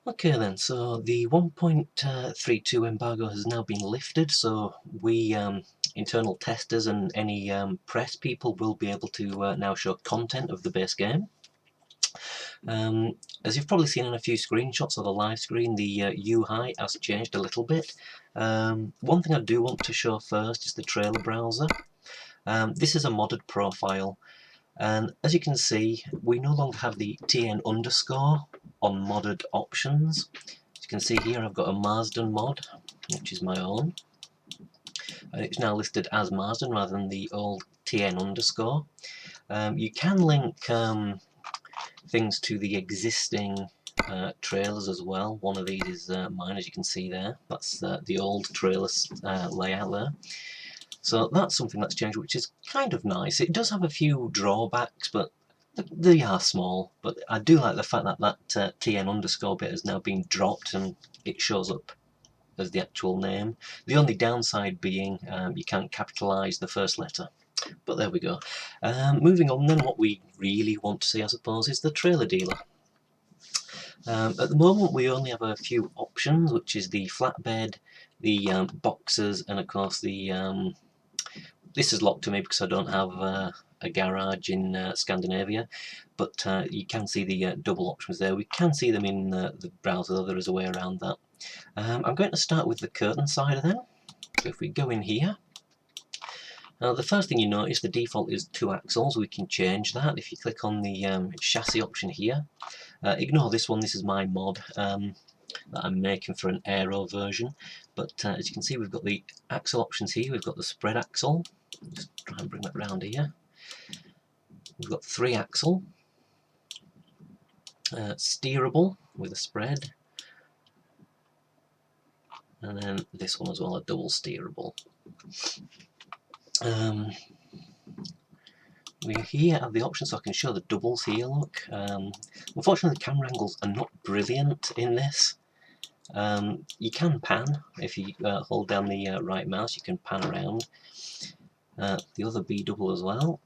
Okay then, so the 1.32 embargo has now been lifted, so we internal testers and any press people will be able to now show content of the base game. As you've probably seen in a few screenshots of the live screen, the UI has changed a little bit. One thing I do want to show first is the trailer browser. This is a modded profile, and as you can see, we no longer have the TN underscore on modded options. As you can see here, I've got a Marsden mod, which is my own, and it's now listed as Marsden rather than the old TN underscore. You can link things to the existing trailers as well. One of these is mine, as you can see there. That's the old trailer layout there. So that's something that's changed, which is kind of nice. It does have a few drawbacks, but they are small. But I do like the fact that that TN underscore bit has now been dropped and it shows up as the actual name. The only downside being you can't capitalise the first letter. But there we go. Moving on then, what we really want to see, I suppose, is the trailer dealer. At the moment we only have a few options, which is the flatbed, the boxes, and of course the this is locked to me because I don't have a garage in Scandinavia, but you can see the double options there. We can see them in the browser, though there is a way around that. I'm going to start with the curtain side then. So if we go in here, now the first thing you notice, the default is 2 axles. We can change that if you click on the chassis option here. Ignore this one, this is my mod that I'm making for an aero version, but as you can see, we've got the axle options here. We've got the spread axle. Just try and bring that round here. We've got 3 axle, steerable with a spread, and then this one as well, a double steerable. We here have the option, so I can show the doubles here, look. Unfortunately the camera angles are not brilliant in this. You can pan, if you hold down the right mouse, you can pan around. The other B double as well.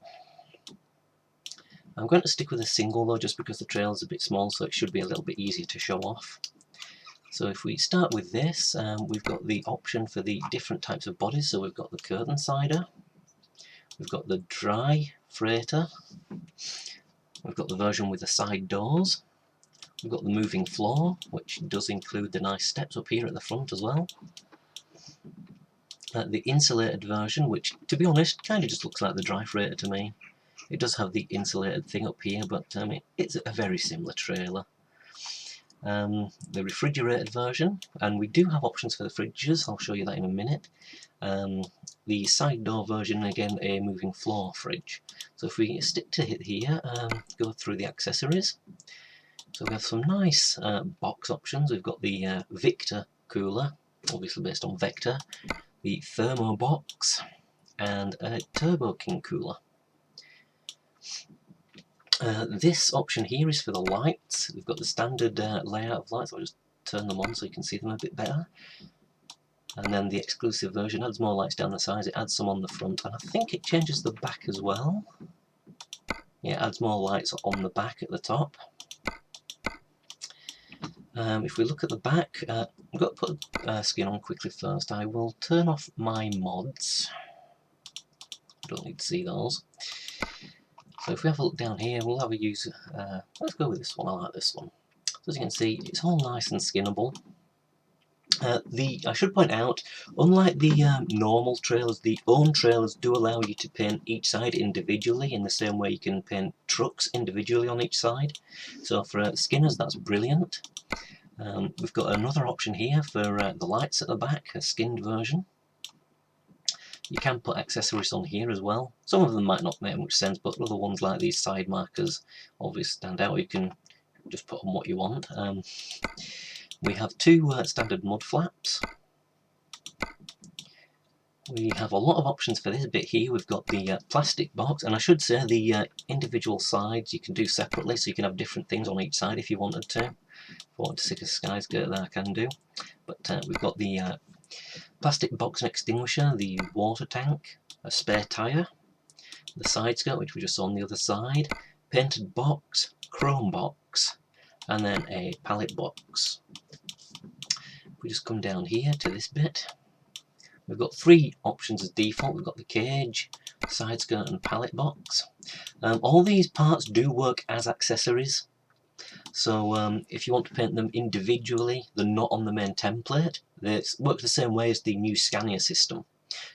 I'm going to stick with a single though, just because the trailer's a bit small, so it should be a little bit easier to show off. So if we start with this, we've got the option for the different types of bodies. So we've got the curtain sider, we've got the dry freighter, we've got the version with the side doors, we've got the moving floor, which does include the nice steps up here at the front as well. The insulated version, which to be honest kind of just looks like the dry freighter to me. It does have the insulated thing up here, but it's a very similar trailer. The refrigerated version, and we do have options for the fridges, I'll show you that in a minute. The side door version, again a moving floor fridge. So if we stick to it here, go through the accessories. So we have some nice box options. We've got the Victor cooler, obviously based on Vector, the Thermo box, and a Turbo King cooler. This option here is for the lights. We've got the standard layout of lights. I'll just turn them on so you can see them a bit better. And then the exclusive version adds more lights down the sides. It adds some on the front, and I think it changes the back as well. Yeah, it adds more lights on the back at the top. If we look at the back, I've got to put skin on quickly first. I will turn off my mods. Don't need to see those. So if we have a look down here, we'll have a use. Let's go with this one. I like this one. So as you can see, it's all nice and skinnable. I should point out, unlike the normal trailers, the own trailers do allow you to paint each side individually in the same way you can paint trucks individually on each side. So for skinners, that's brilliant. We've got another option here for the lights at the back, a skinned version. You can put accessories on here as well. Some of them might not make much sense, but other ones like these side markers obviously stand out. You can just put on what you want. We have 2 standard mud flaps. We have a lot of options for this bit here. We've got the plastic box, and I should say the individual sides you can do separately, so you can have different things on each side if you wanted to. If I wanted to stick a skyscraper there, I can do. But we've got the plastic box and extinguisher, the water tank, a spare tyre, the side skirt, which we just saw on the other side, painted box, chrome box, and then a pallet box. We just come down here to this bit. We've got 3 options as default. We've got the cage, side skirt and pallet box. All these parts do work as accessories. So if you want to paint them individually, they're not on the main template. They work the same way as the new Scania system.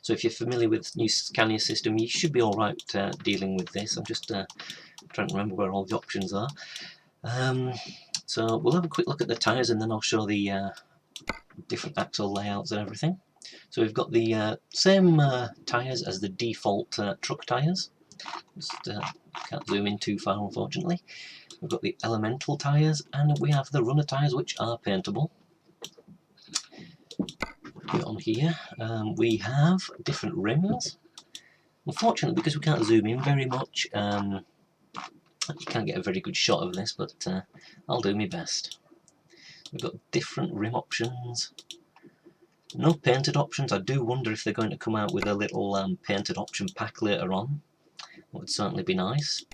So if you're familiar with the new Scania system, you should be alright dealing with this. I'm just trying to remember where all the options are. So we'll have a quick look at the tyres and then I'll show the different axle layouts and everything. So we've got the same tyres as the default truck tyres. Just can't zoom in too far, unfortunately. We've got the elemental tyres and we have the runner tyres, which are paintable. Put on here, we have different rims. Unfortunately, because we can't zoom in very much, you can't get a very good shot of this, but I'll do my best. We've got different rim options. No painted options. I do wonder if they're going to come out with a little painted option pack later on. That would certainly be nice.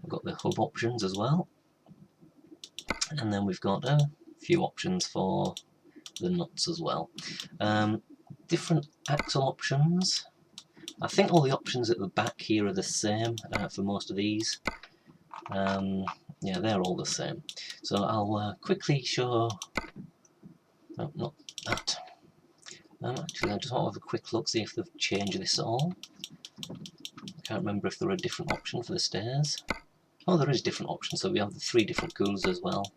We've got the hub options as well. And then we've got a few options for the nuts as well. Different axle options. I think all the options at the back here are the same for most of these. Yeah, they're all the same. So I'll quickly show... Oh, not that. Actually, I just want to have a quick look, see if they've changed this at all. I can't remember if there are a different option for the stairs. Oh, there is different options, so we have the 3 different coolers as well.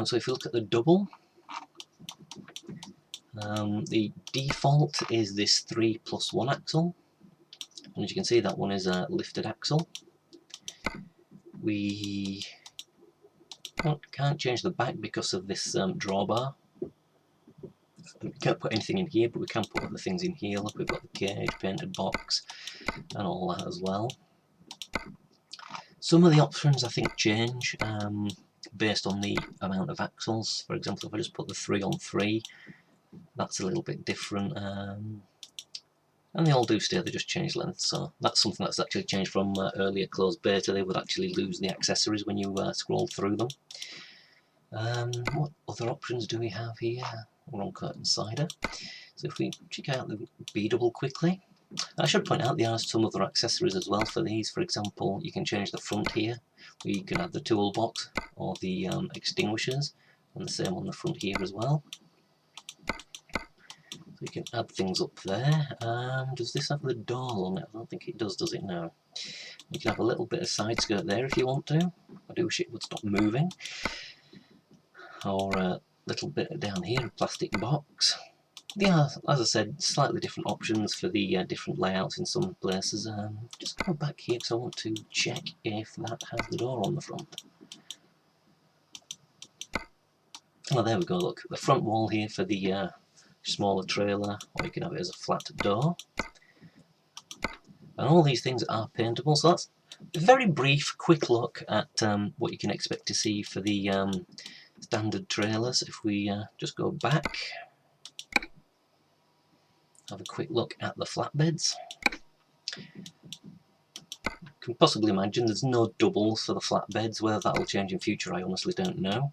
So if you look at the double, the default is this 3+1 axle. And as you can see, that one is a lifted axle. We can't change the back because of this drawbar. We can't put anything in here, but we can put other things in here. Look, we've got the cage, painted box, and all that as well. Some of the options I think change based on the amount of axles. For example, if I just put the 3 on 3, that's a little bit different. And they all do stay, they just change length. So that's something that's actually changed from earlier closed beta. They would actually lose the accessories when you scroll through them. What other options do we have here? We're on curtain cider. So if we check out the B-double quickly, I should point out there are some other accessories as well for these. For example, you can change the front here, where you can have the toolbox or the extinguishers, and the same on the front here as well. So you can add things up there. Does this have the door on it? I don't think it does it now? You can have a little bit of side skirt there if you want to. I do wish it would stop moving. Or a little bit down here, a plastic box. Yeah, as I said, slightly different options for the different layouts in some places. Just go back here because I want to check if that has the door on the front. Oh, there we go, look. The front wall here for the smaller trailer, or you can have it as a flat door. And all these things are paintable, so that's a very brief, quick look at what you can expect to see for the standard trailers. If we just go back, have a quick look at the flatbeds. You can possibly imagine there's no doubles for the flatbeds. Whether that'll change in future, I honestly don't know.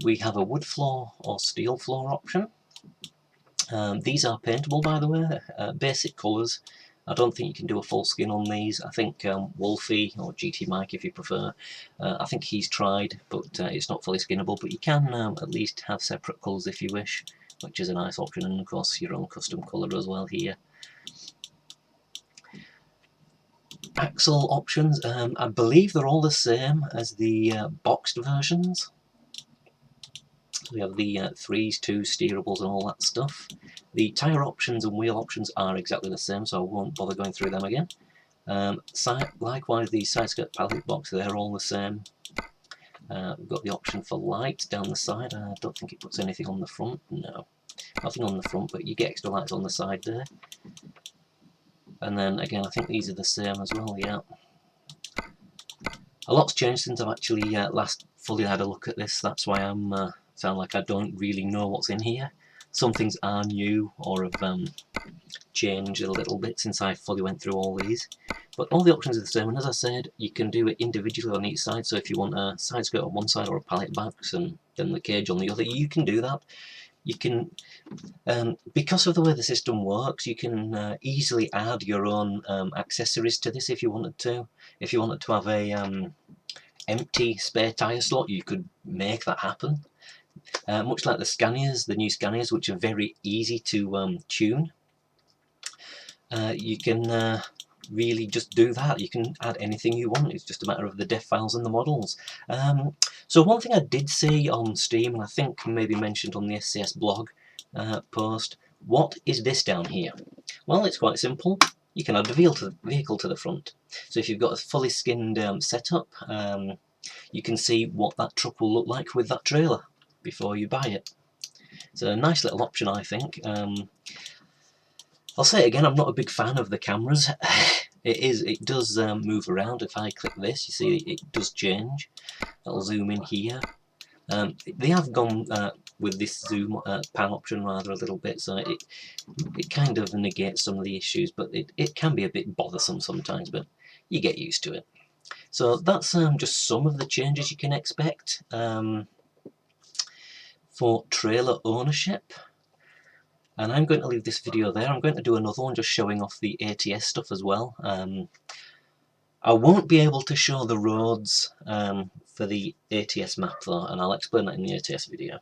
We have a wood floor or steel floor option. These are paintable, by the way, basic colours. I don't think you can do a full skin on these. I think Wolfie, or GT Mike if you prefer, I think he's tried, but it's not fully skinnable. But you can at least have separate colours if you wish, which is a nice option, and of course your own custom colour as well here. Axle options, I believe they're all the same as the boxed versions. We have the 3s, 2s, steerables and all that stuff. The tyre options and wheel options are exactly the same, so I won't bother going through them again. Likewise, the side skirt pallet box, they're all the same. We've got the option for lights down the side. I don't think it puts anything on the front. No, nothing on the front, but you get extra lights on the side there. And then again, I think these are the same as well, yeah. A lot's changed since I've actually last fully had a look at this. That's why I'm sound like I don't really know what's in here. some things are new or have changed a little bit since I fully went through all these. But all the options are the same, and as I said, you can do it individually on each side. So if you want a side skirt on one side or a pallet box and then the cage on the other, you can do that. You can, because of the way the system works, you can easily add your own accessories to this if you wanted to. If you wanted to have a empty spare tyre slot, you could make that happen. Much like the Scanias, the new Scanias, which are very easy to tune. You can really just do that. You can add anything you want. It's just a matter of the def files and the models. So one thing I did see on Steam, and I think maybe mentioned on the SCS blog post, what is this down here? Well, it's quite simple. You can add the vehicle to the front. So if you've got a fully skinned setup, you can see what that truck will look like with that trailer before you buy it. It's a nice little option, I think. I'll say it again, I'm not a big fan of the cameras. It does move around. If I click this, you see it does change. It'll zoom in here. They have gone with this zoom pan option rather a little bit, so it kind of negates some of the issues, but it can be a bit bothersome sometimes, but you get used to it. So that's just some of the changes you can expect for trailer ownership. And I'm going to leave this video there. I'm going to do another one just showing off the ATS stuff as well. I won't be able to show the roads for the ATS map though, and I'll explain that in the ATS video.